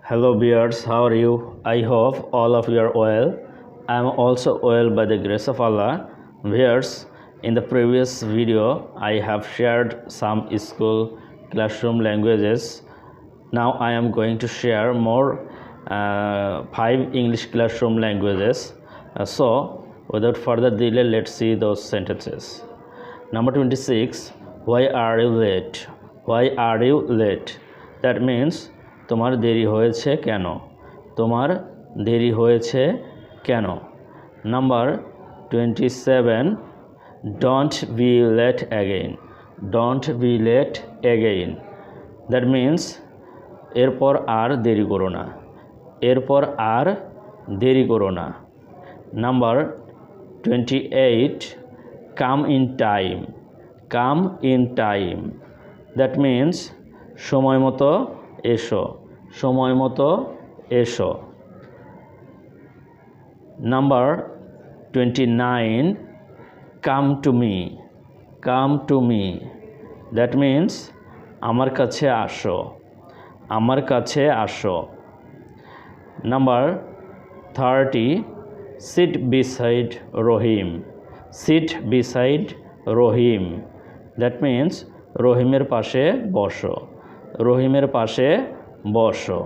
Hello viewers, how are you? I hope all of you are well. I am also well by the grace of Allah. Viewers, in the previous video, I have shared some school classroom languages. Now I am going to share more 5 English classroom languages. So, without further delay, let's see those sentences. Number 26, why are you late? Why are you late? That means তোমার দেরি হয়েছে কেন? তোমার দেরি হয়েছে কেন? Number 27, don't be late again. Don't be late again. That means এরপর আর দেরি করো না। এরপর আর দেরি করো না। Number 28, come in time. Come in time. That means সময় মতো এসো। সময় মতো এসো। Number 29, come to me. Come to me. That means আমার কাছে আসো। আমার কাছে আসো। Number 30, sit beside Rohim. Sit beside Rohim. That means রহিমের পাশে বসো। রহিমের পাশে বসো।